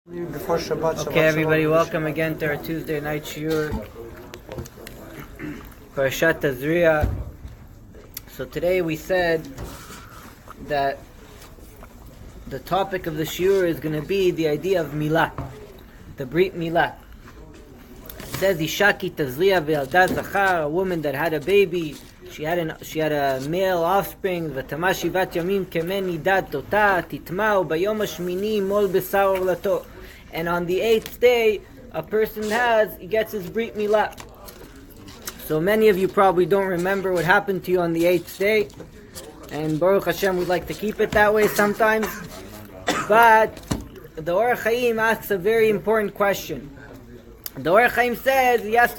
Before Shabbat. Okay, everybody, welcome again to our Tuesday night shiur, Parashat Tazria. So today we said that the topic of the shiur is going to be the idea of milah, the brit milah. It says Ishaki Tazria ve'alda zachar, a woman that had a baby. She had a male offspring. V'tama shivat yamim kemen nidat tota titma'u bayom hashmini mol besar orlato. And on the 8th day, a person he gets his brit milah. So many of you probably don't remember what happened to you on the 8th day. And Baruch Hashem, we'd like to keep it that way sometimes. But the Or Chaim asks a very important question. The Or Chaim says, we have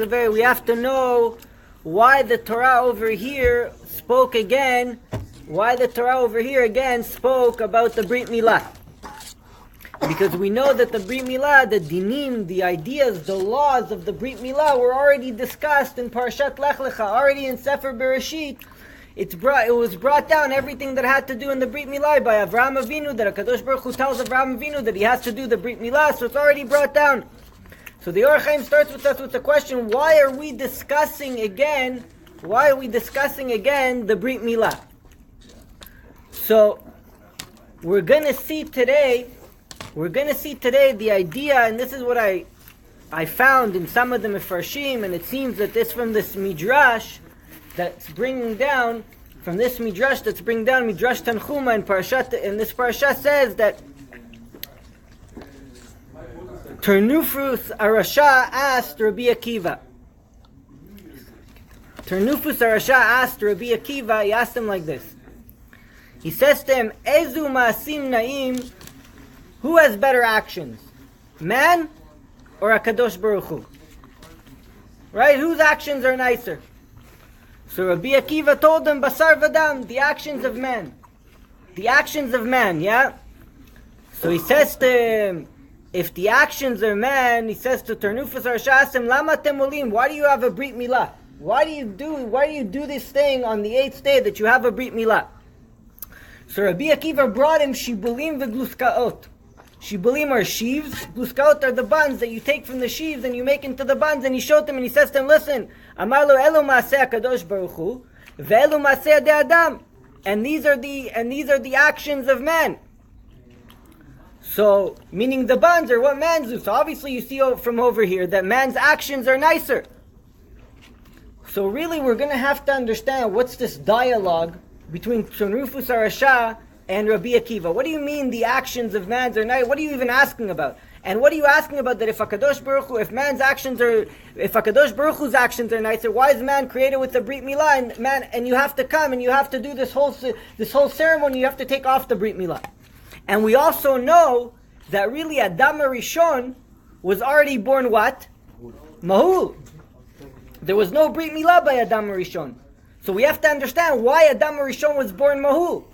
to know why the Torah over here spoke again about the brit milah. Because we know that the Brit Milah, the dinim, the ideas, the laws of the Brit Milah were already discussed in Parashat Lech Lecha, already in Sefer Bereshit. It was brought down, everything that had to do in the Brit Milah by Avraham Avinu, that HaKadosh Baruch Hu tells Avraham Avinu that he has to do the Brit Milah, so it's already brought down. So the Or Chaim starts with us with the question, why are we discussing again the Brit Milah? So, we're going to see today the idea, and this is what I found in some of the Mefarshim, and it seems that this from this Midrash that's bringing down, Midrash Tanchuma in Parashat, and this Parashat says that Ternufus Arasha asked Rabbi Akiva. He asked him like this. He says to him, Ezu ma'asim na'im, who has better actions? Man or HaKadosh Baruch Hu? Right? Whose actions are nicer? So Rabbi Akiva told him, Basar Vadam, the actions of man. The actions of man, yeah? So he says to him, if the actions are man, he says to Ternufas Arshasim, Lama Temolim, why do you have a Brit Milah? Why do you do this thing on the 8th day that you have a Brit Milah? So Rabbi Akiva brought him Shibulim v'gluskaot. Shibulim are sheaves, gluskaot are the buns that you take from the sheaves and you make into the buns, and he showed them and he says to them, listen, Amar lo elu ma'aseh HaKadosh Baruch Hu, ve'elu ma'aseh de Adam, and these are the actions of man. So, meaning the buns are what man do. So obviously you see from over here that man's actions are nicer. So really we're going to have to understand what's this dialogue between Ternufus Arasha and Rabbi Akiva. What do you mean the actions of man's are nice? What are you even asking about? And what are you asking about that if HaKadosh Baruch Hu, if HaKadosh Baruch Hu's actions are nicer, why is man created with the Brit Milah and you have to come and you have to do this whole ceremony, you have to take off the Brit Milah. And we also know that really Adam Rishon was already born what? Mahul. There was no Brit Milah by Adam Rishon. So we have to understand why Adam Rishon was born Mahul.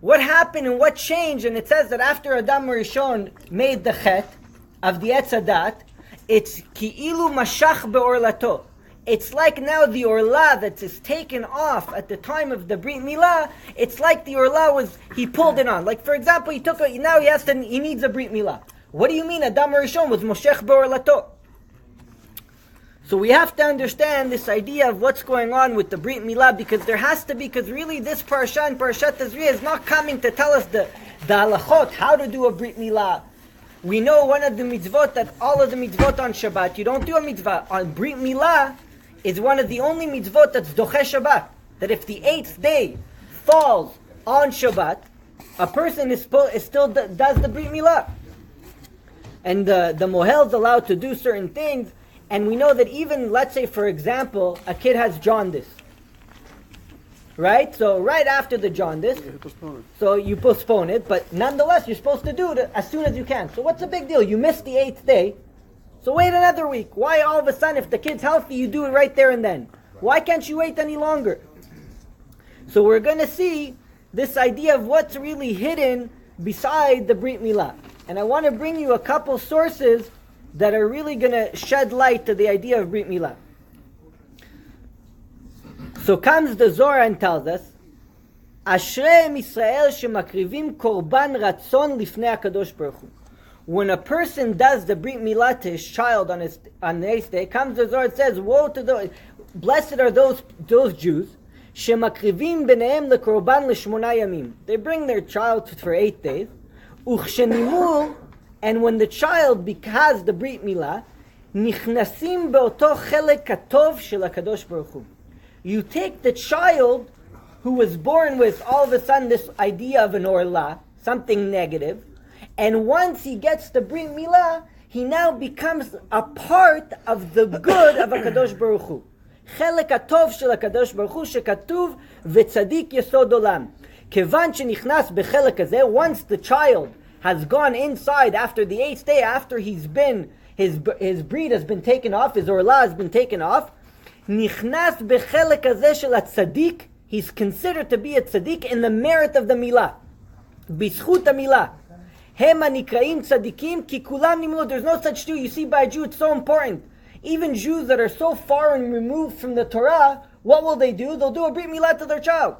What happened and what changed? And it says that after Adam Rishon made the chet of the Etz Hadat, it's ki'ilu mashach be'orlato. It's like now the orla that is taken off at the time of the Brit Milah, it's like the orla he pulled it on. Like for example, he needs a Brit Milah. What do you mean Adam Rishon was moshech be'orlato? So we have to understand this idea of what's going on with the Brit Milah, because really this Parashat and Parashat Tazria is not coming to tell us the halachot, how to do a Brit Milah. We know one of the mitzvot, that all of the mitzvot on Shabbat, you don't do a mitzvah. On Brit Milah is one of the only mitzvot that's doche Shabbat. That if the 8th day falls on Shabbat, a person still does the Brit Milah. And the mohel's allowed to do certain things. And we know that even, let's say, for example, a kid has jaundice. Right? So right after the jaundice, so you postpone it, but nonetheless, you're supposed to do it as soon as you can. So what's the big deal? You missed the 8th day, so wait another week. Why all of a sudden, if the kid's healthy, you do it right there and then? Why can't you wait any longer? So we're going to see this idea of what's really hidden beside the Brit Milah. And I want to bring you a couple sources that are really going to shed light to the idea of Brit Milah. So comes the Zohar and tells us, Ashreim Yisrael shemakrivim korban ratzon lifnei HaKadosh Baruch Hu. when a person does the Brit Milah to his child on the 8th day, comes the Zohar, it says, woe to those, blessed are those Jews, shemakrivim b'nehem lekorban l'shmona yamim. They bring their child for 8 days, uchshenimul, and when the child has the Brit Milah, nichnasim beoto chelek hatov shel HaKadosh Baruch Hu. You take the child who was born with all of a sudden this idea of an orla, something negative, and once he gets the Brit Milah, he now becomes a part of the good of HaKadosh Baruch Hu. Chelek hatov shel HaKadosh Baruch Hu shekatuv v'tzadik yesod olam. Kevan shenichnas bechelek hazeh, once the child has gone inside after the 8th day, after he's been, his breed has been taken off, his orla has been taken off, nichnas bechelek hazeh shel hatzadik, he's considered to be a tzaddik in the merit of the milah. B'zchut ha-milah. Hema nikraim tzaddikim ki kulam nimlu. There's no such Jew. You see, by a Jew, it's so important. Even Jews that are so far and removed from the Torah, what will they do? They'll do a Brit Milah to their child.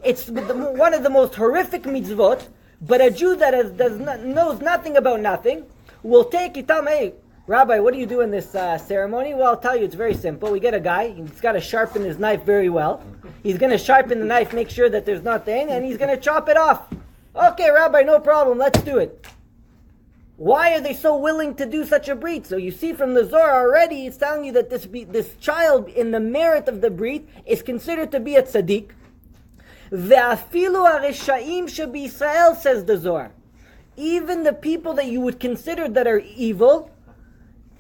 It's one of the most horrific mitzvot, but a Jew that knows nothing about nothing will take it, tell me, hey, Rabbi, what do you do in this ceremony? Well, I'll tell you, it's very simple. We get a guy, he's got to sharpen his knife very well. He's going to sharpen the knife, make sure that there's nothing, and he's going to chop it off. Okay, Rabbi, no problem, let's do it. Why are they so willing to do such a brit? So you see from the Zohar already, it's telling you that this child, in the merit of the brit, is considered to be a tzaddik. Ve'afilu hareshaim shebiYisrael, says the Zohar. Even the people that you would consider that are evil,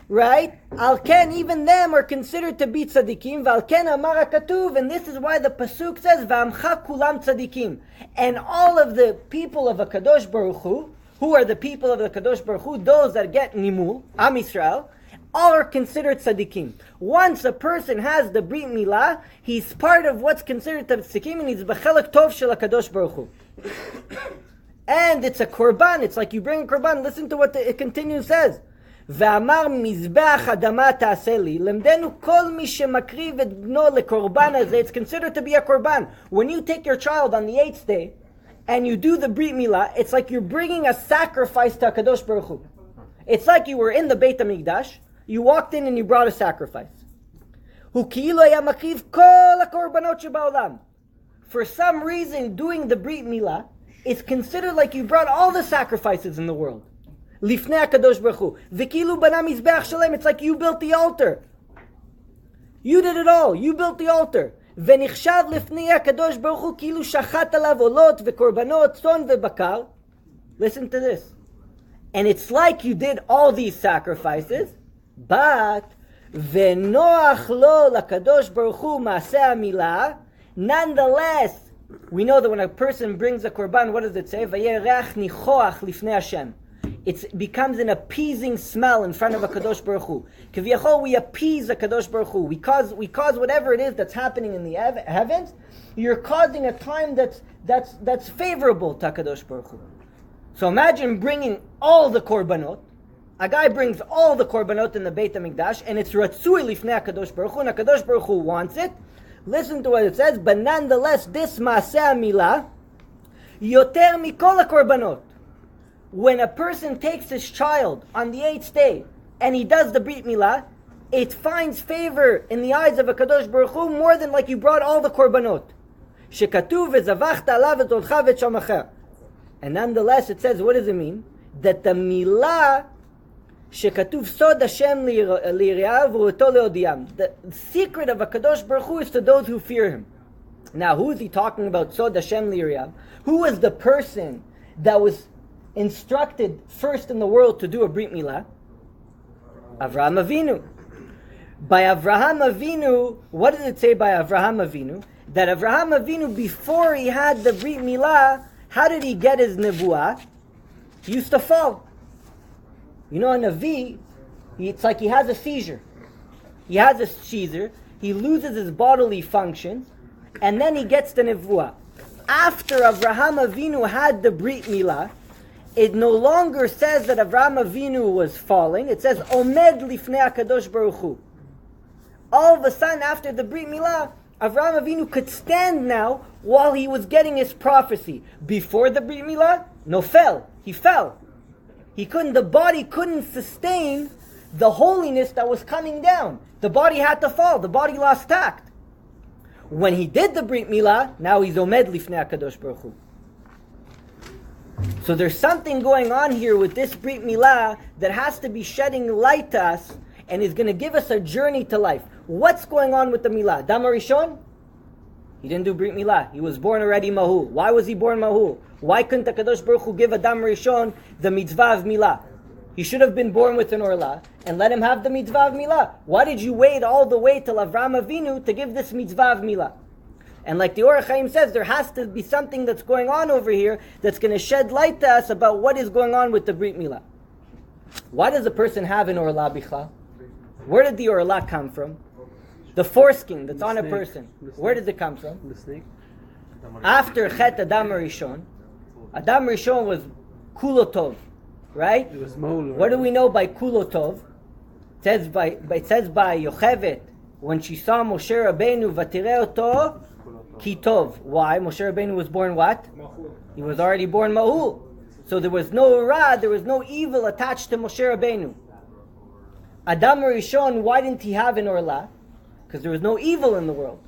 right? Al-ken, even them are considered to be tzaddikim. V'al-ken amar hakatuv, and this is why the pasuk says, V'amcha kulam tzaddikim. And all of the people of HaKadosh Baruch Hu, who are the people of the Kadosh Baruch Hu, those that get nimul, Am Yisrael, all are considered tzaddikim. Once a person has the Brit Milah, he's part of what's considered tzaddikim, and he's b'chelek tov shel HaKadosh Baruch Hu. And it's a korban, it's like you bring a korban. Listen to what it continues, says. ואמר מזבח אדמה תעשה לי, למדנו כל מי שמקריב את בנו לקורבן הזה, it's considered to be a korban. When you take your child on the 8th day, and you do the Brit Milah, it's like you're bringing a sacrifice to HaKadosh Baruch Hu. It's like you were in the Beit HaMikdash, you walked in and you brought a sacrifice. הוא כאילו היה מקריב כל הקורבנות שבעולם. For some reason, doing the Brit Milah is considered like you brought all the sacrifices in the world. Lifnei HaKadosh Baruch Hu. V'kilu bana mizbeach shalem. It's like you built the altar. You did it all. You built the altar. V'nichshav lifnei HaKadosh Baruch Hu kilu shachat alav olot v'korbanot tzon v'bakar. Listen to this. And it's like you did all these sacrifices, but v'noach lo l'Kadosh Baruch Hu ma'aseh hamilah. Nonetheless, we know that when a person brings a korban, what does it say? V'yereach nichoach lifnei Hashem. It becomes an appeasing smell in front of a Kadosh Baruch Hu. Kiviyachol, we appease a Kadosh Baruch Hu. We cause whatever it is that's happening in the heavens. You're causing a time that's favorable to Kadosh Baruch Hu. So imagine bringing all the korbanot. A guy brings all the korbanot in the Beit HaMikdash, and it's ratzui lifnei Kadosh Baruch Hu, and Kadosh Baruch Hu wants it. Listen to what it says. But nonetheless, this maaseh milah yoter mikol korbanot. When a person takes his child on the 8th day and he does the Brit Milah, it finds favor in the eyes of a Kadosh Baruch Hu more than like you brought all the korbanot. Shekatuv v'zavachta alav et odcha v'et shamacher. And nonetheless, it says, what does it mean? That the Milah shekatuv sod Hashem li'iriah v'ruto le'odiyam. The secret of a Kadosh Baruch Hu is to those who fear Him. Now, who is he talking about? Sod Hashem li'iriah. Who was the person that was instructed first in the world to do a Brit Milah? Avraham Avinu. By Avraham Avinu, what did it say by Avraham Avinu? That Avraham Avinu, before he had the Brit Milah, how did he get his nevuah? He used to fall. You know, a Navi, it's like he has a seizure. He has a seizure, he loses his bodily functions, and then he gets the nevuah. After Avraham Avinu had the Brit Milah, it no longer says that Avraham Avinu was falling. It says, Omed lifnei HaKadosh Baruch Hu. All of a sudden, after the Brit Milah, Avraham Avinu could stand now while he was getting his prophecy. Before the Brit Milah, no, fell. He fell. The body couldn't sustain the holiness that was coming down. The body had to fall. The body lost tact. When he did the Brit Milah, now he's Omed Lifnei HaKadosh Baruch Hu. So there's something going on here with this Brit Milah that has to be shedding light to us and is going to give us a journey to life. What's going on with the Milah? Dam Rishon? He didn't do Brit Milah. He was born already Mahul. Why was he born Mahul? Why couldn't the Kadosh Baruch Hu give a Dam Rishon the mitzvah of Milah? He should have been born with an Orla and let him have the mitzvah of Milah. Why did you wait all the way till Avraham Avinu to give this mitzvah of Milah? And like the Orach Chaim says, there has to be something that's going on over here that's going to shed light to us about what is going on with the Brit Milah. Why does a person have an Orla Bichlal? Where did the Orla come from? The foreskin that's on a person. Where did it come from? The snake. After Chet Adam Rishon was Kulotov, right? It was Mole. What do we know by Kulotov? It says by Yochevet, when she saw Moshe Rabbeinu, Vatireh oto Kitov. Why? Moshe Rabbeinu was born what? He was already born Mahul. So there was no Ra, there was no evil attached to Moshe Rabbeinu. Adam Rishon, why didn't he have an Orla? Because there was no evil in the world.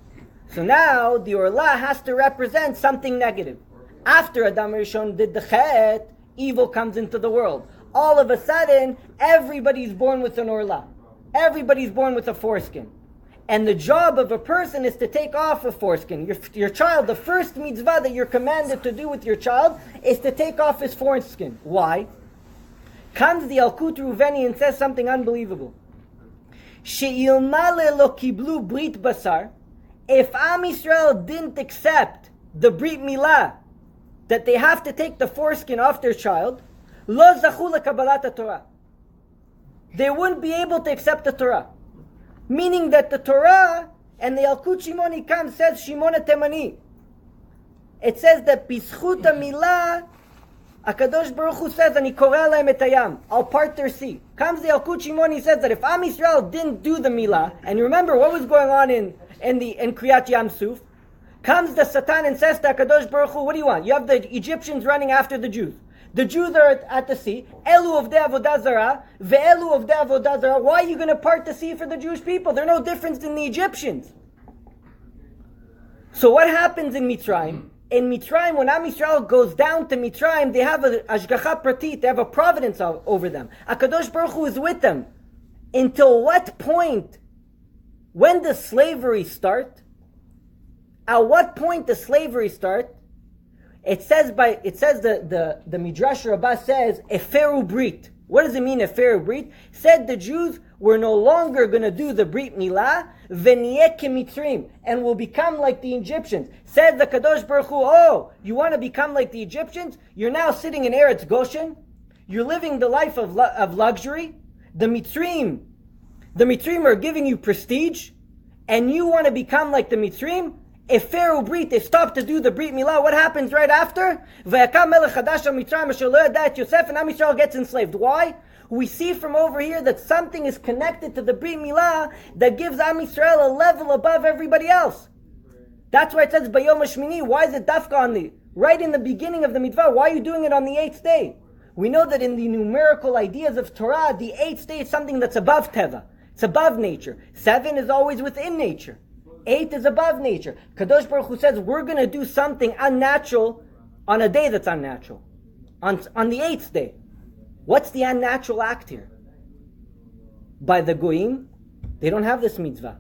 So now the Orla has to represent something negative. After Adam Rishon did the Chet, evil comes into the world. All of a sudden, everybody's born with an Orla. Everybody's born with a foreskin. And the job of a person is to take off a foreskin. Your child, the first mitzvah that you're commanded to do with your child is to take off his foreskin. Why? Comes the Yalkut Ruveni and says something unbelievable. She'ilmale lo kiblu brit basar. If Am Yisrael didn't accept the Brit Milah, that they have to take the foreskin off their child, lo zachu lekabbalat Torah. They wouldn't be able to accept the Torah. Meaning that the Torah and the Yalkut Shimoni comes says Shimona Temani. It says that B'zchut Milah, HaKadosh Baruch Hu says, Ani koreh lahem et hayam, I'll part their sea. Comes the Yalkut Shimoni says that if Am Yisrael didn't do the Milah, and you remember what was going on in Kriyat Yam Suf, comes the Satan and says to HaKadosh Baruch Hu, what do you want? You have the Egyptians running after the Jews. The Jews are at the sea. Elu of the Avodah Zarah, ve'elu of the Avodah Zarah. Why are you going to part the sea for the Jewish people? They're no different than the Egyptians. So what happens in Mitzrayim? In Mitzrayim, when Am Yisrael goes down to Mitzrayim, they have a Ashgacha Pratit, they have a providence over them. HaKadosh Baruch Hu is with them. Until what point? When does slavery start? At what point does slavery start? It says the Midrash Rabbah says Eferu Brit. What does it mean Eferu Brit? Said the Jews were no longer going to do the Brit Milah, V'niyeh kemitzrim, and will become like the Egyptians. Said the Kadosh Baruch Hu, oh, you want to become like the Egyptians? You're now sitting in Eretz Goshen. You're living the life of luxury. The Mitzrim are giving you prestige, and you want to become like the Mitzrim? Eferu Brit, they stop to do the Brit Milah. What happens right after? V'yakam melech chadash ha-Mitzrayim asher lo yada et Yosef, and Am Yisrael gets enslaved. Why? We see from over here that something is connected to the Brit Milah that gives Am Yisrael a level above everybody else. That's why it says Bayom HaShmini. Why is it dafka right in the beginning of the mitzvah? Why are you doing it on the 8th day? We know that in the numerical ideas of Torah, the 8th day is something that's above Teva. It's above nature. 7 is always within nature. 8 is above nature. Kadosh Baruch Hu says we're going to do something unnatural on a day that's unnatural. On the 8th day. What's the unnatural act here? By the Goyim, they don't have this mitzvah.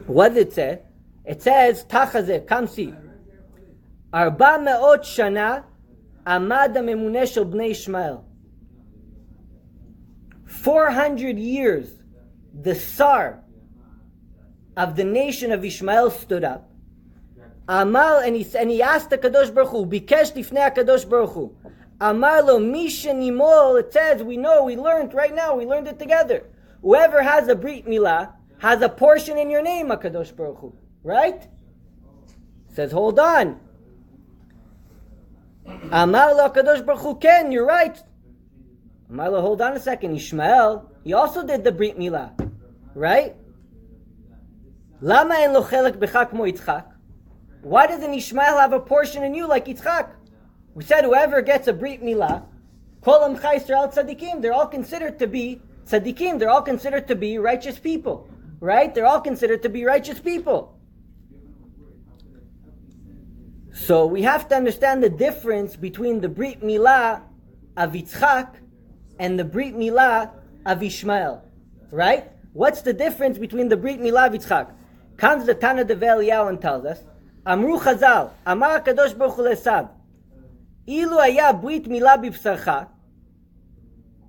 What does it say? It says, Tachazeh, come see. 400 shana amad ha-memuneh shel bnei Ishmael. 400 years, the Sar of the nation of Ishmael stood up. Amar, and he asked the Kadosh Baruch Hu, Bikesh lifnei HaKadosh Baruch Hu. Amar lo misha nimol, it says, we learned it together. Whoever has a Brit Milah has a portion in your name, HaKadosh Baruch Hu. Right? It says, hold on. Amar lo HaKadosh Baruch Hu, Ken, you're right. Amar lo, hold on a second. Ishmael, he also did the Brit Milah. Right? Lama en lo chelek b'cha kmo Yitzchak? Why doesn't Ishmael have a portion in you like Yitzchak? We said whoever gets a Brit Milah, Kol Amcha Yisrael tzaddikim. They're all considered to be tzaddikim. They're all considered to be righteous people. Right? They're all considered to be righteous people. So we have to understand the difference between the Brit Milah of Yitzchak and the Brit Milah of Ishmael. Right? What's the difference between the Brit Milah of Yitzchak? Comes the Tana de Eliyahu and tells us, Amru Chazal, Amar HaKadosh Baruch Hu leSav, Ilu haya Brit Milah b'bsarcha,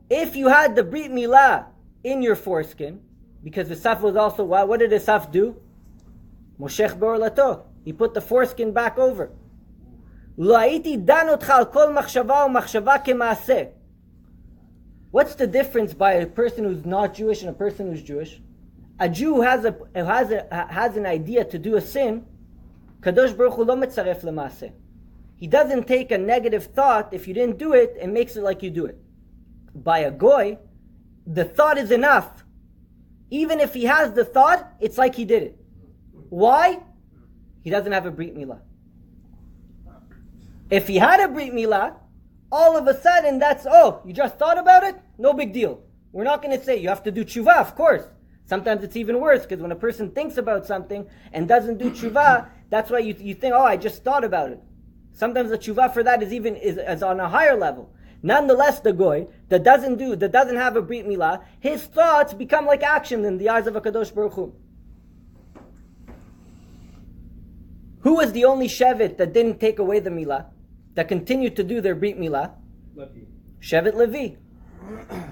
if you had the Brit Milah in your foreskin, because the Saf was also, what did the Saf do? Moshech be'orlato. He put the foreskin back over. Lo hayiti dan otcha al kol machshava u'machshava kemaaseh. What's the difference by a person who's not Jewish and a person who's Jewish? A Jew has an idea to do a sin. Kadosh Baruch Hu lo metzaref lemaaseh. He doesn't take a negative thought. If you didn't do it, it makes it like you do it. By a goy, the thought is enough. Even if he has the thought, it's like he did it. Why? He doesn't have a Brit Milah. If he had a Brit Milah, all of a sudden that's, you just thought about it? No big deal. We're not going to say you have to do tshuva, of course. Sometimes it's even worse, because when a person thinks about something and doesn't do tshuva, that's why you think, I just thought about it. Sometimes the tshuva for that is on a higher level. Nonetheless, the goy that doesn't have a Brit Milah, his thoughts become like action in the eyes of HaKadosh Baruch Hu. Who was the only Shevet that didn't take away the Milah, that continued to do their Brit Milah? Levi. Shevet Levi.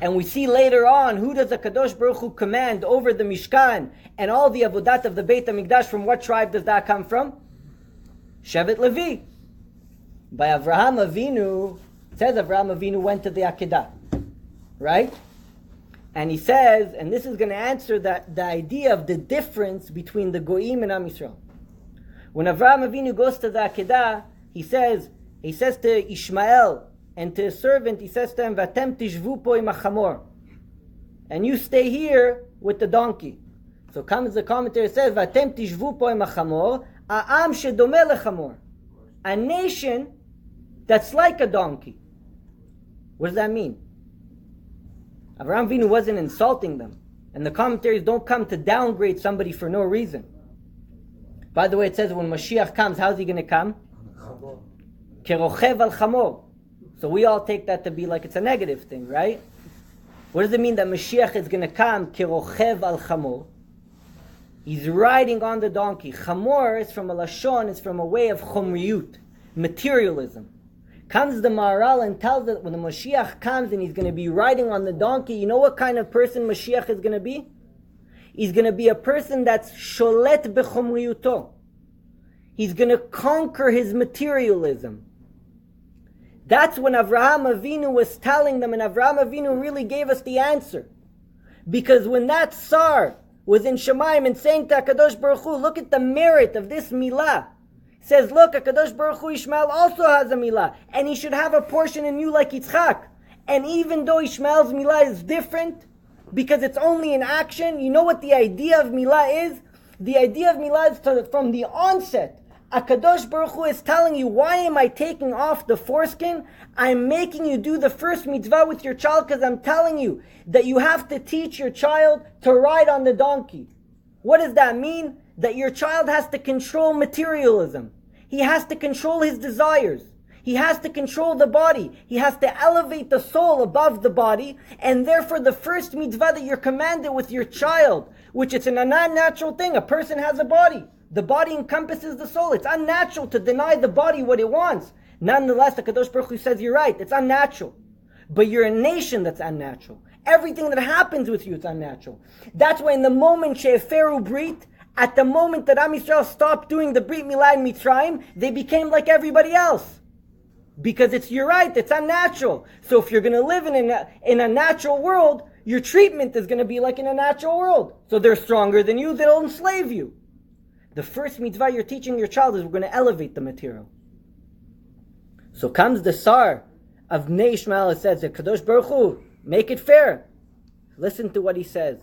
And we see later on, who does HaKadosh Baruch Hu command over the Mishkan and all the Avodat of the Beit HaMikdash? From what tribe does that come from? Shevet Levi. By Avraham Avinu, it says Avraham Avinu went to the Akedah, right? And he says, and this is going to answer the idea of the difference between the Goyim and Am Yisrael. When Avraham Avinu goes to the Akedah, he says to Ishmael and to his servant, he says to him, Vatem tishvu po im hachamor, and you stay here with the donkey. So comes the commentary, says, Vatem tishvu po im hachamor, a'am shedomeh lechamor, a nation that's like a donkey. What does that mean? Avraham Avinu wasn't insulting them. And the commentaries don't come to downgrade somebody for no reason. By the way, it says when Mashiach comes, how's he going to come? Kerochev al chamor. So we all take that to be like it's a negative thing, right? What does it mean that Mashiach is going to come kerochev al chamor? He's riding on the donkey. Chamor is from a lashon, is from a way of chomriyut, materialism. Comes the Maharal and tells that when the Mashiach comes and he's going to be riding on the donkey, you know what kind of person Mashiach is going to be? He's going to be a person that's sholet bechomriyuto. He's going to conquer his materialism. That's when Avraham Avinu was telling them, and Avraham Avinu really gave us the answer. Because when that Tsar was in Shemaim and saying to HaKadosh Baruch Hu, look at the merit of this milah. Says, look, HaKadosh Baruch Hu, Ishmael also has a milah, and he should have a portion in you like Yitzchak. And even though Ishmael's milah is different, because it's only in action, you know what the idea of milah is? The idea of milah is from the onset. HaKadosh Baruch Hu is telling you, why am I taking off the foreskin? I'm making you do the first mitzvah with your child because I'm telling you that you have to teach your child to ride on the donkey. What does that mean? That your child has to control materialism. He has to control his desires. He has to control the body. He has to elevate the soul above the body. And therefore the first mitzvah that you're commanded with your child, which it's an unnatural thing. A person has a body. The body encompasses the soul. It's unnatural to deny the body what it wants. Nonetheless, the Kadosh Baruch Hu says, you're right, it's unnatural. But you're a nation that's unnatural. Everything that happens with you is unnatural. That's why in the moment She'eferu Brit, at the moment that Am Yisrael stopped doing the Brit Milah in Mitzrayim, they became like everybody else. Because you're right, it's unnatural. So if you're going to live in a natural world, your treatment is going to be like in a natural world. So they're stronger than you, they'll enslave you. The first mitzvah you're teaching your child is we're going to elevate the material. So comes the Sar of Bnei Ishmael, it says, Kadosh Baruch Hu, make it fair. Listen to what he says.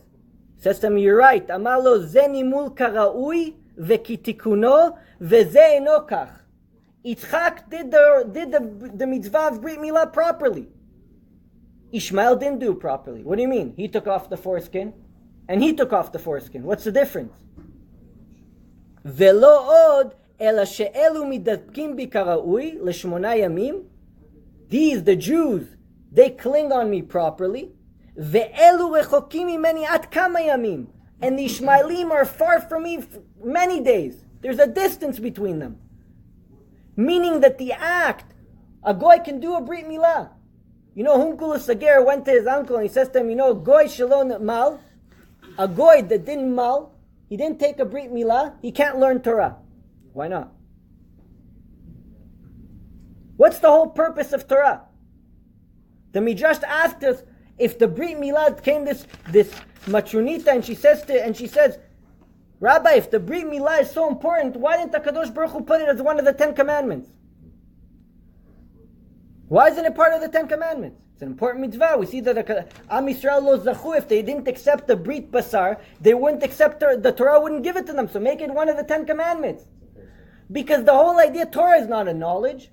He says to him, you're right. Amar lo ze nimul kara'ui vekitikuno veze eno kach. Yitzchak did the mitzvah of Brit Milah properly. Ishmael didn't do properly. What do you mean? He took off the foreskin, and he took off the foreskin. What's the difference? Velo od ela she'elu midatkim bi karaui l'shmona yamim. These, the Jews, they cling on me properly. Ve'elu rechokim mimeni at kama yamim. And the Ishmaelim are far from me many days. There's a distance between them. Meaning that the act, a goy can do a brit milah. You know, Hunkul Sager went to his uncle and he says to him, you know, goy shalom mal, a goy that didn't mal, he didn't take a brit milah, he can't learn Torah. Why not? What's the whole purpose of Torah? The Midrash asked us, if the brit milah came this matronita and she says, Rabbi, if the brit milah is so important, why didn't the Kadosh Baruch Hu put it as one of the 10 commandments? Why isn't it part of the 10 commandments? It's an important mitzvah. We see that Am Yisrael lo zachu, if they didn't accept the brit basar, they wouldn't accept the Torah wouldn't give it to them. So make it one of the 10 commandments. Because the whole idea, Torah is not a knowledge.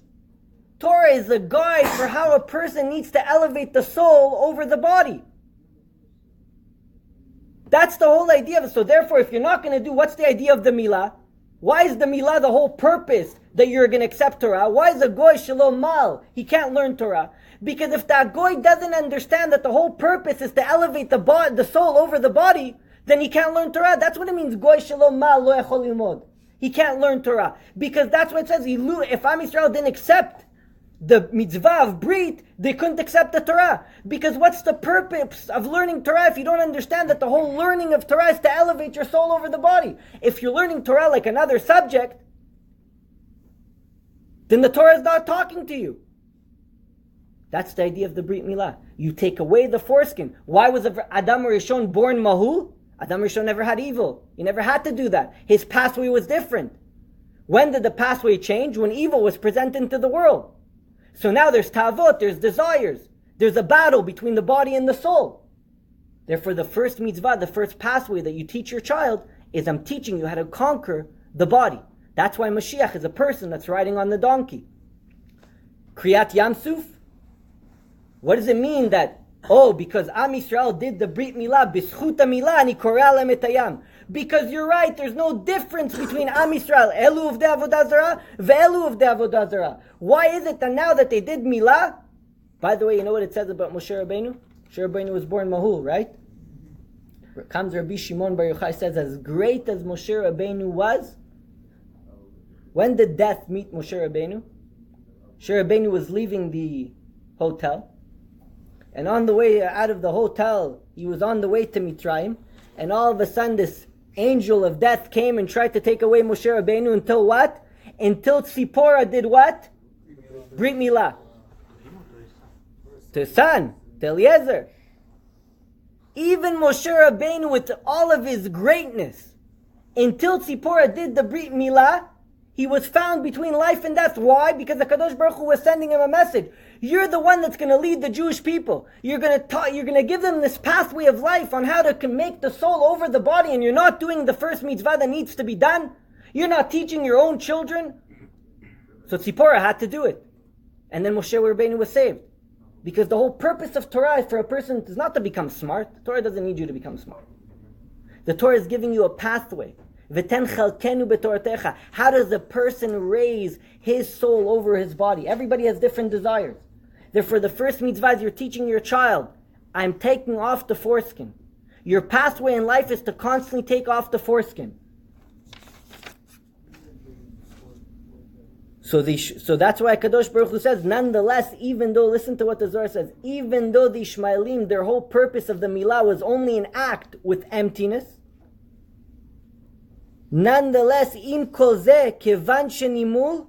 Torah is a guide for how a person needs to elevate the soul over the body. That's the whole idea of it. So therefore, if you're not going to do, what's the idea of the milah? Why is the milah the whole purpose that you're going to accept Torah? Why is a goy shalom mal? He can't learn Torah. Because if that goy doesn't understand that the whole purpose is to elevate the soul over the body, then he can't learn Torah. That's what it means, goy shalom mal lo yachol lilmod. He can't learn Torah. Because that's what it says. If Am Yisrael didn't accept the mitzvah of Brit, they couldn't accept the Torah. Because what's the purpose of learning Torah if you don't understand that the whole learning of Torah is to elevate your soul over the body? If you're learning Torah like another subject, then the Torah is not talking to you. That's the idea of the Brit Milah. You take away the foreskin. Why was Adam Rishon born Mahul? Adam Rishon never had evil. He never had to do that. His pathway was different. When did the pathway change? When evil was presented into the world. So now there's tavot, there's desires. There's a battle between the body and the soul. Therefore, the first mitzvah, the first pathway that you teach your child is I'm teaching you how to conquer the body. That's why Mashiach is a person that's riding on the donkey. Kriyat Yamsuf. What does it mean that, because Am Yisrael did the Brit Milah, B'schut HaMilah, Ani Koreh Alem Et Hayam. Because you're right, there's no difference between Am Yisrael, Elu of the Avodah Zarah, Ve'elu of the Avodah Zarah. Why is it that now that they did Milah, by the way, you know what it says about Moshe Rabbeinu? Moshe Rabbeinu was born Mahul, right? Comes Rabbi Shimon Bar Yochai says, as great as Moshe Rabbeinu was, when did death meet Moshe Rabbeinu? Moshe Rabbeinu was leaving the hotel, and on the way out of the hotel, he was on the way to Mitzrayim, and all of a sudden this angel of death came and tried to take away Moshe Rabbeinu until what? Until Tzipora did what? Brit Milah. To his son, to Eliezer. Even Moshe Rabbeinu with all of his greatness, until Tzipora did the Brit Milah, he was found between life and death. Why? Because the Kadosh Baruch Hu was sending him a message. You're the one that's going to lead the Jewish people. You're going to give them this pathway of life on how to make the soul over the body, and you're not doing the first mitzvah that needs to be done. You're not teaching your own children. So Tzipora had to do it. And then Moshe Rabbeinu was saved. Because the whole purpose of Torah for a person is not to become smart. The Torah doesn't need you to become smart. The Torah is giving you a pathway. V'ten chalkenu b'toratecha. How does a person raise his soul over his body? Everybody has different desires. Therefore, the first mitzvah is you're teaching your child, I'm taking off the foreskin. Your pathway in life is to constantly take off the foreskin. So that's why Kadosh Baruch Hu says, nonetheless, even though, listen to what the Zohar says, even though the Ishmaelim, their whole purpose of the milah was only an act with emptiness, nonetheless, im kol zeh kevan shenimul,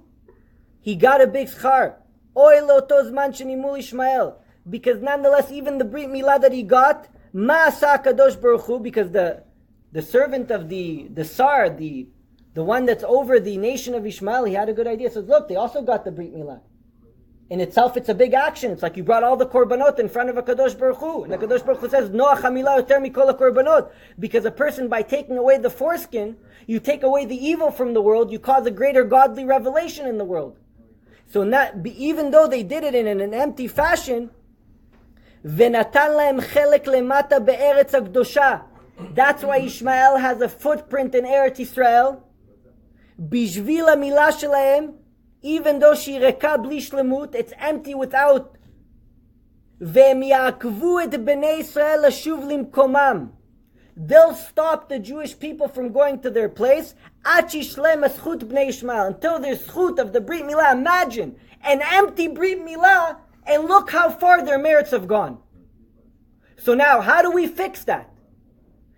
he got a big schar. Oy lo tozman shenimul Ishmael. Because nonetheless, even the Brit Milah that he got, ma'asa Kadosh Baruch Hu, because the servant of the Sar, the one that's over the nation of Ishmael, he had a good idea. So look, they also got the Brit Milah. In itself, it's a big action. It's like you brought all the korbanot in front of a Kadosh Baruch Hu. And the Kadosh Baruch Hu says, Noach hamilah yoter mikol korbanot. Because a person, by taking away the foreskin, you take away the evil from the world, you cause a greater godly revelation in the world. So even though they did it in an empty fashion, ונתן להם חלק למטה בארץ הקדושה. That's why Ishmael has a footprint in Eretz Israel. בשביל המילה שלהם, even though שהיא ריקה בלי שלמות, it's empty without. והם יעכבו את בני ישראל לשוב למקומם. They'll stop the Jewish people from going to their place עד שישלם הזכות בני ישמעאל, until there's zchut of the Brit Milah. Imagine an empty Brit Milah, and look how far their merits have gone. So now, how do we fix that?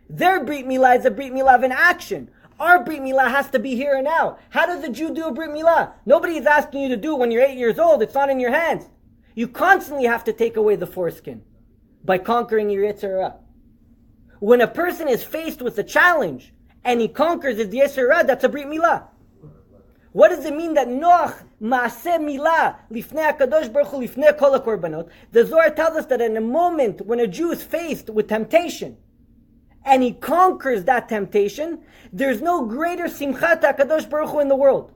Their Brit Milah is a Brit Milah of an action. Our Brit Milah has to be here and now. How does the Jew do a Brit Milah? Nobody is asking you to do it when you're 8 years old. It's not in your hands. You constantly have to take away the foreskin by conquering your Yetzer Hara. When a person is faced with a challenge and he conquers his Yetzer Hara, that's a Brit Milah. What does it mean that Noach Maaseh Milah Lifnei HaKadosh Baruch Hu Lifnei Kol HaKorbanot? The Zohar tells us that in a moment when a Jew is faced with temptation and he conquers that temptation, there's no greater Simchat HaKadosh Baruch Hu in the world.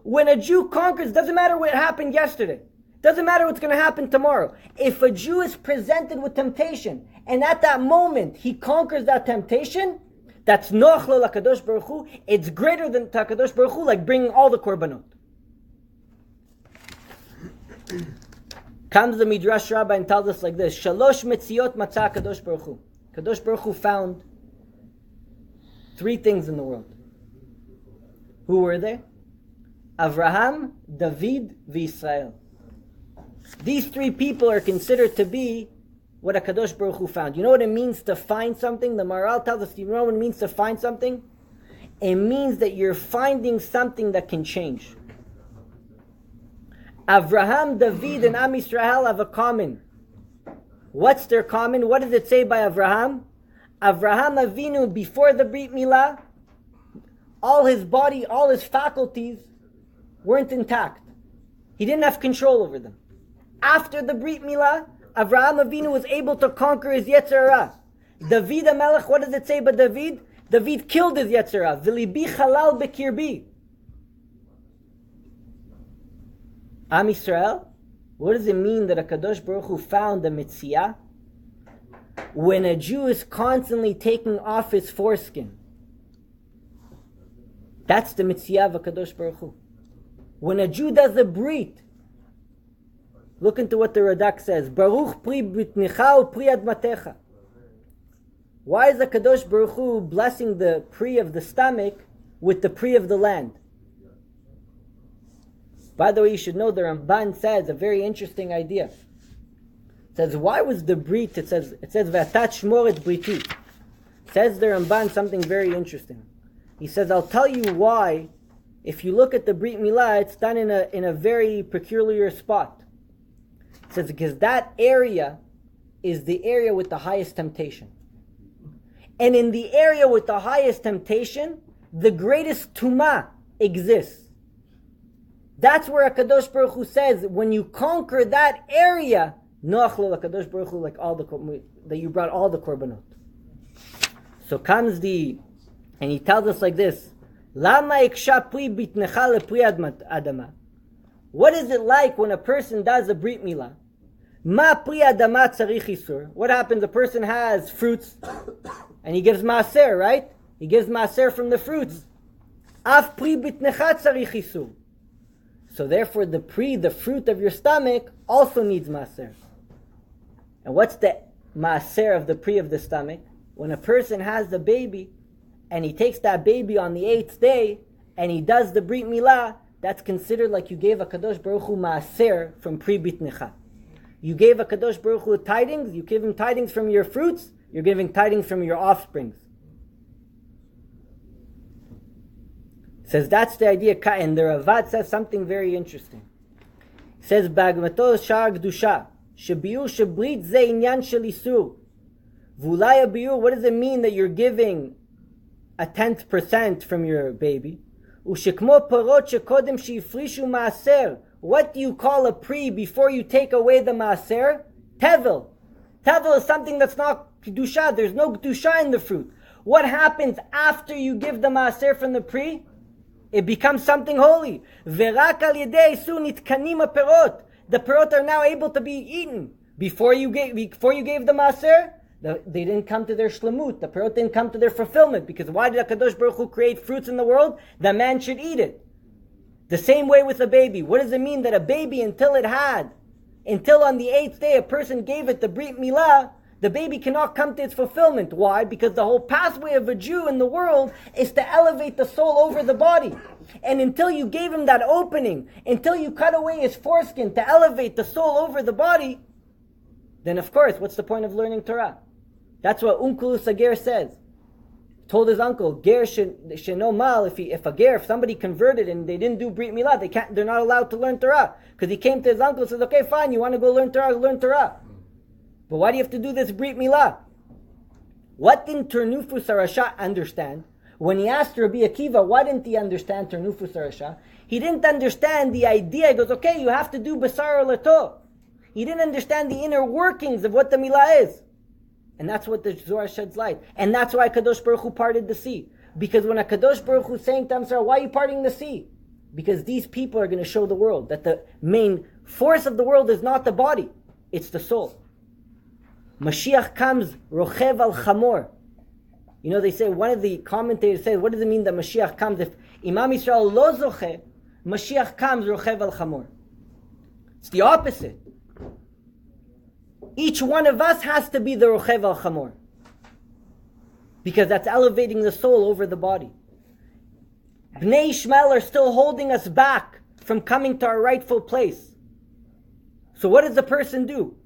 When a Jew conquers, doesn't matter what happened yesterday. Doesn't matter what's going to happen tomorrow. If a Jew is presented with temptation, and at that moment he conquers that temptation, that's Noach lo l'Kadosh Baruch Hu. It's greater than Kadosh Baruch Hu, like bringing all the korbanot. Comes the Midrash Rabbah and tells us like this: Shalosh metziot matzah Kadosh Baruch Hu. Kadosh Baruch Hu found 3 things in the world. Who were they? Avraham, David, v'Yisrael. These 3 people are considered to be what a Kadosh Baruch Hu found. You know what it means to find something? The Maharal tells us, you know what it means to find something? It means that you're finding something that can change. Avraham, David, and Am Yisrael have a common. What's their common? What does it say by Avraham? Avraham Avinu, before the Brit Milah, all his body, all his faculties weren't intact. He didn't have control over them. After the Brit Milah, Avraham Avinu was able to conquer his Yetzer Hara. David HaMelech, what does it say about David? David killed his Yetzer Hara. V'libi halal bekirbi. Am Yisrael, what does it mean that a Kadosh Baruch Hu found a mitzvah? When a Jew is constantly taking off his foreskin. That's the mitzvah of a Kadosh Baruch Hu. When a Jew does a brit, look into what the Radak says. Baruch pri bitnicha pri admatecha. Why is the Kadosh Baruch Hu blessing the pri of the stomach with the pri of the land? By the way, you should know the Ramban says a very interesting idea. It says, why was the brit? It says v'atat shmor et briti. Says the Ramban something very interesting. He says, I'll tell you why. If you look at the Brit Milah, it's done in a very peculiar spot. It says because that area is the area with the highest temptation. And in the area with the highest temptation, the greatest tumah exists. That's where HaKadosh Baruch Hu says, when you conquer that area, Noach lo HaKadosh Baruch Hu, like that you brought all the korbanot. So comes and he tells us like this, Lama iksha pri bitnecha lepri adama. What is it like when a person does a Brit Milah? Ma pri adama tzarich isur. What happens? A person has fruits and he gives maaser, right? He gives maaser from the fruits. Af pri bitnecha tzarich isur. So therefore the fruit of your stomach also needs maaser. And what's the maaser of the pri of the stomach? When a person has the baby and he takes that baby on the 8th day and he does the Brit Milah, that's considered like you gave a Kadosh Baruch Hu maaser from pri bitnecha. You gave a Kadosh Baruch Hu tidings, you give him tidings from your fruits, you're giving tidings from your offsprings. Says that's the idea, and the Ravad says something very interesting. He says, B'agmato shar gdusha, shebiur shebrit ze inyan shel isur. V'ulai biur, what does it mean that you're giving a 10% from your baby? Ushekmo parot shekodem sheifrishu maaser. What do you call a pri before you take away the maaser? Tevel. Tevel is something that's not kedusha. There's no kedusha in the fruit. What happens after you give the maaser from the pri? It becomes something holy. Verak al yedei isur nitkanim haperot. The perot are now able to be eaten. Before you gave the Maaser, they didn't come to their shlemut. The perot didn't come to their fulfillment. Because why did HaKadosh Baruch Hu create fruits in the world? That man should eat it. The same way with a baby. What does it mean that a baby, until on the 8th day, a person gave it the Brit Milah, the baby cannot come to its fulfillment. Why? Because the whole pathway of a Jew in the world is to elevate the soul over the body. And until you gave him that opening, until you cut away his foreskin to elevate the soul over the body, then of course, what's the point of learning Torah? That's what Unkulu Sager says. Told his uncle, Ger sheno mal, if somebody converted and they didn't do Brit Milah, they're not allowed to learn Torah. Because he came to his uncle and says, okay, fine, you want to go learn Torah. But why do you have to do this Brit Milah? What didn't Ternufus Harasha understand? When he asked Rabbi Akiva, why didn't he understand Ternufus Harasha? He didn't understand the idea. He goes, okay, you have to do Basar Lato. He didn't understand the inner workings of what the Milah is. And that's what the Zohar sheds light. And that's why Kadosh Baruch Hu parted the sea. Because when Kadosh Baruch Hu is saying to Amsar, why are you parting the sea? Because these people are going to show the world that the main force of the world is not the body, it's the soul. Mashiach comes, rochev al chamor. You know, they say, one of the commentators says, what does it mean that Mashiach comes? If Imam Yisrael lo zoche, Mashiach comes, rochev al chamor. It's the opposite. Each one of us has to be the rochev al chamor. Because that's elevating the soul over the body. Bnei Ishmael are still holding us back from coming to our rightful place. So what does the person do?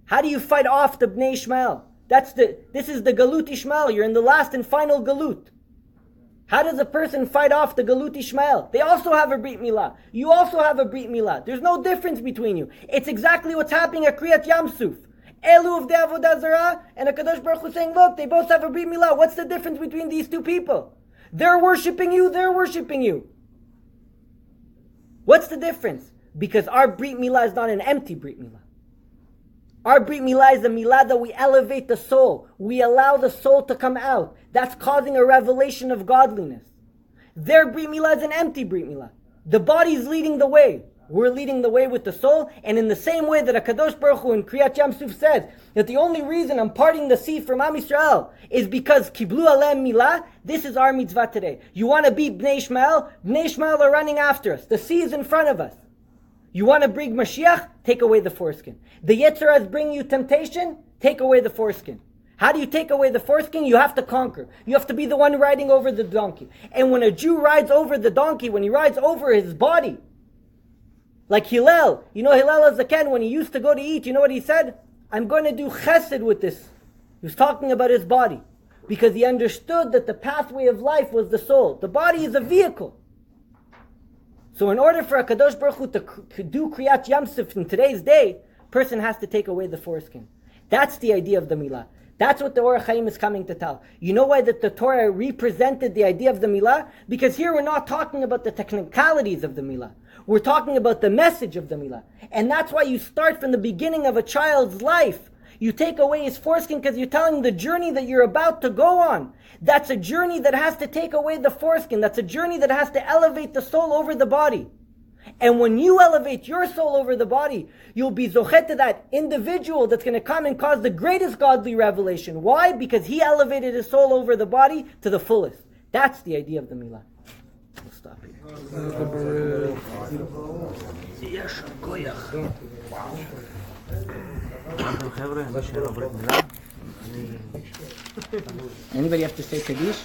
How do you fight off the Bnei Ishmael? This is the Galut Ishmael. You're in the last and final Galut. How does a person fight off the Galut Ishmael? They also have a Brit Milah. You also have a Brit Milah. There's no difference between you. It's exactly what's happening at Kriyat Yamsuf. Elu of the Avodah Zarah and HaKadosh Baruch Hu saying, look, they both have a Brit Milah. What's the difference between these two people? They're worshipping you, they're worshipping you. What's the difference? Because our Brit Milah is not an empty Brit Milah. Our Brit Milah is a Milah that we elevate the soul. We allow the soul to come out. That's causing a revelation of godliness. Their Brit Milah is an empty Brit Milah. The body is leading the way. We're leading the way with the soul. And in the same way that HaKadosh Baruch Hu in Kriyat Yamsuf says that the only reason I'm parting the sea from Am Yisrael is because Kiblu Alem Milah, this is our mitzvah today. You want to beat Bnei Ishmael? Bnei Ishmael are running after us. The sea is in front of us. You want to bring Mashiach? Take away the foreskin. The Yetzer Hara is bringing you temptation? Take away the foreskin. How do you take away the foreskin? You have to conquer. You have to be the one riding over the donkey. And when a Jew rides over the donkey, when he rides over his body, like Hillel, you know Hillel HaZaken, when he used to go to eat, you know what he said? I'm going to do chesed with this. He was talking about his body. Because he understood that the pathway of life was the soul. The body is a vehicle. So in order for HaKadosh Baruch Hu to do Kriyat Yamsuf in today's day, person has to take away the foreskin. That's the idea of the Milah. That's what the Orach Chaim is coming to tell. You know why the Torah represented the idea of the Milah? Because here we're not talking about the technicalities of the Milah. We're talking about the message of the Milah. And that's why you start from the beginning of a child's life. You take away his foreskin because you're telling the journey that you're about to go on. That's a journey that has to take away the foreskin. That's a journey that has to elevate the soul over the body. And when you elevate your soul over the body, you'll be zochet to that individual that's going to come and cause the greatest godly revelation. Why? Because he elevated his soul over the body to the fullest. That's the idea of the Milah. We'll stop here. Anybody have to say Kaddish?